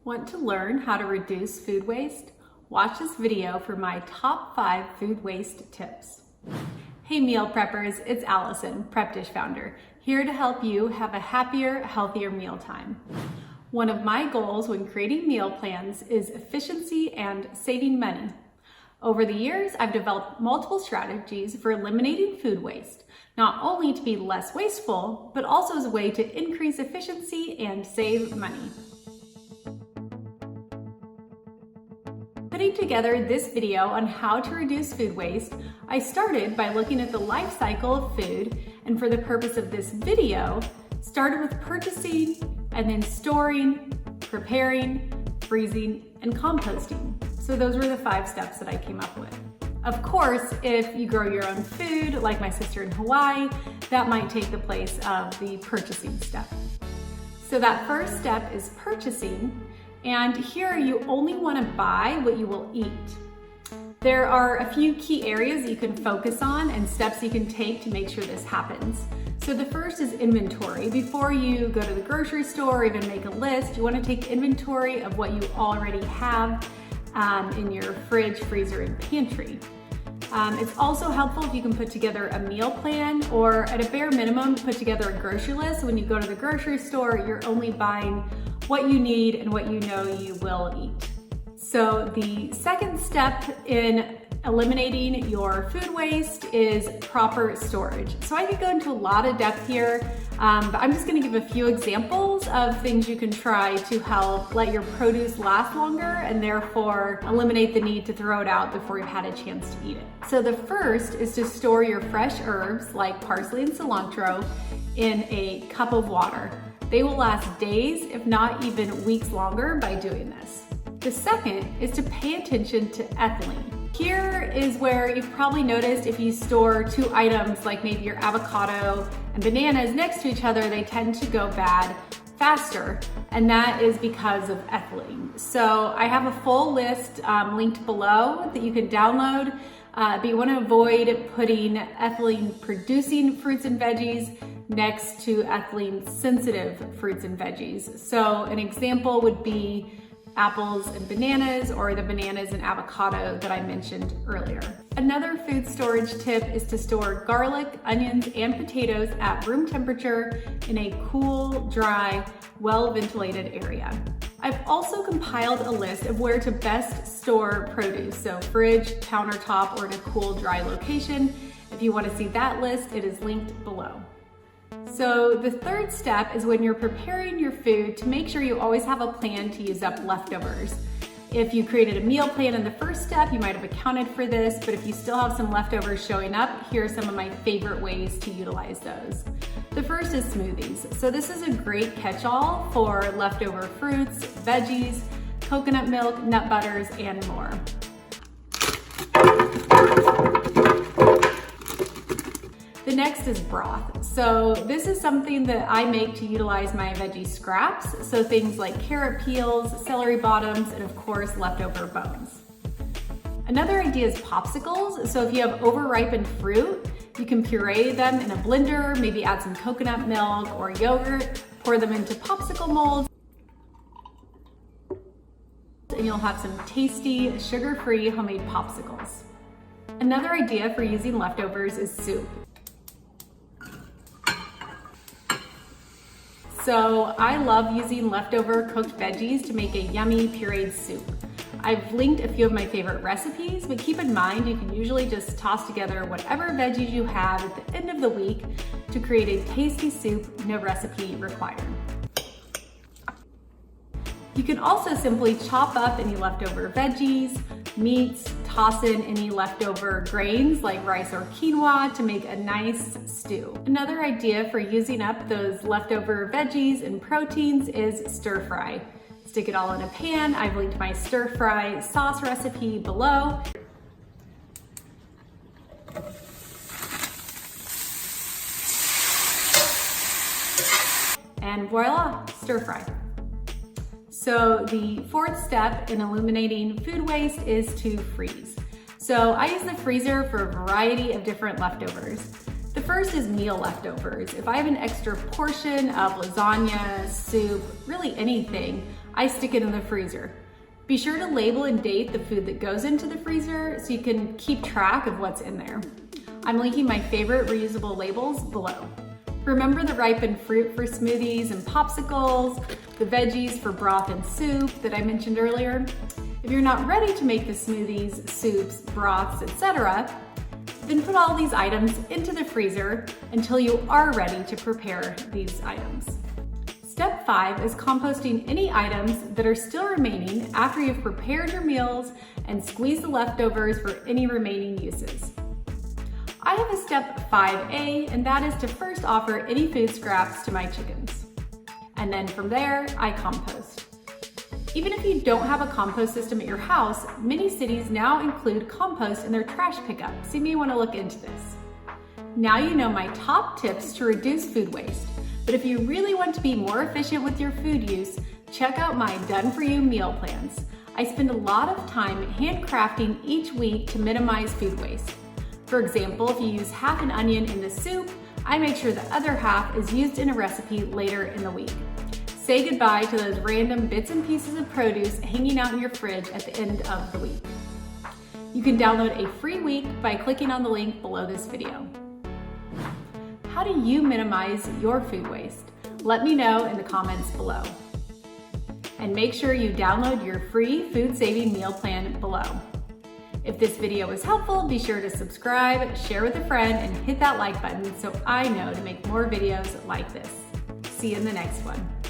Want to learn how to reduce food waste? Watch this video for my top 5 food waste tips. Hey meal preppers, it's Allison, Prep Dish founder, here to help you have a happier, healthier mealtime. One of my goals when creating meal plans is efficiency and saving money. Over the years, I've developed multiple strategies for eliminating food waste, not only to be less wasteful, but also as a way to increase efficiency and save money. Putting together this video on how to reduce food waste, I started by looking at the life cycle of food, and for the purpose of this video, started with purchasing and then storing, preparing, freezing, and composting. So those were the 5 steps that I came up with. Of course, if you grow your own food, like my sister in Hawaii, that might take the place of the purchasing step. So that first step is purchasing, and here you only want to buy what you will eat. There are a few key areas you can focus on and steps you can take to make sure this happens. So the first is inventory. Before you go to the grocery store or even make a list, you want to take inventory of what you already have in your fridge, freezer, and pantry. It's also helpful if you can put together a meal plan, or at a bare minimum, put together a grocery list. So when you go to the grocery store, you're only buying what you need and what you know you will eat. So the second step in eliminating your food waste is proper storage. So I could go into a lot of depth here, but I'm just gonna give a few examples of things you can try to help let your produce last longer and therefore eliminate the need to throw it out before you've had a chance to eat it. So the first is to store your fresh herbs like parsley and cilantro in a cup of water. They will last days, if not even weeks longer by doing this. The second is to pay attention to ethylene. Here is where you've probably noticed if you store 2 items like maybe your avocado and bananas next to each other, they tend to go bad faster, and that is because of ethylene. So I have a full list linked below that you can download, but you want to avoid putting ethylene producing fruits and veggies next to ethylene sensitive fruits and veggies. So an example would be apples and bananas, or the bananas and avocado that I mentioned earlier. Another food storage tip is to store garlic, onions, and potatoes at room temperature in a cool, dry, well-ventilated area. I've also compiled a list of where to best store produce, so fridge, countertop, or in a cool, dry location. If you want to see that list, it is linked below. So the third step is when you're preparing your food to make sure you always have a plan to use up leftovers. If you created a meal plan in the first step, you might have accounted for this, but if you still have some leftovers showing up, here are some of my favorite ways to utilize those. The first is smoothies. So this is a great catch-all for leftover fruits, veggies, coconut milk, nut butters, and more. The next is broth. So this is something that I make to utilize my veggie scraps. So things like carrot peels, celery bottoms, and of course, leftover bones. Another idea is popsicles. So if you have overripened fruit, you can puree them in a blender, maybe add some coconut milk or yogurt, pour them into popsicle molds, and you'll have some tasty, sugar-free homemade popsicles. Another idea for using leftovers is soup. So I love using leftover cooked veggies to make a yummy pureed soup. I've linked a few of my favorite recipes, but keep in mind you can usually just toss together whatever veggies you have at the end of the week to create a tasty soup, no recipe required. You can also simply chop up any leftover veggies, meats, toss in any leftover grains like rice or quinoa to make a nice stew. Another idea for using up those leftover veggies and proteins is stir fry. Stick it all in a pan. I've linked my stir fry sauce recipe below. And voila, stir fry. So the fourth step in eliminating food waste is to freeze. So I use the freezer for a variety of different leftovers. The first is meal leftovers. If I have an extra portion of lasagna, soup, really anything, I stick it in the freezer. Be sure to label and date the food that goes into the freezer so you can keep track of what's in there. I'm linking my favorite reusable labels below. Remember the ripened fruit for smoothies and popsicles, the veggies for broth and soup that I mentioned earlier. If you're not ready to make the smoothies, soups, broths, etc., then put all these items into the freezer until you are ready to prepare these items. Step 5 is composting any items that are still remaining after you've prepared your meals and squeeze the leftovers for any remaining uses. I have a step 5A, and that is to first offer any food scraps to my chickens. And then from there, I compost. Even if you don't have a compost system at your house, many cities now include compost in their trash pickup, so you may want to look into this. Now you know my top tips to reduce food waste. But if you really want to be more efficient with your food use, check out my done-for-you meal plans. I spend a lot of time handcrafting each week to minimize food waste. For example, if you use half an onion in the soup, I make sure the other half is used in a recipe later in the week. Say goodbye to those random bits and pieces of produce hanging out in your fridge at the end of the week. You can download a free week by clicking on the link below this video. How do you minimize your food waste? Let me know in the comments below. And make sure you download your free food-saving meal plan below. If this video was helpful, be sure to subscribe, share with a friend, and hit that like button so I know to make more videos like this. See you in the next one.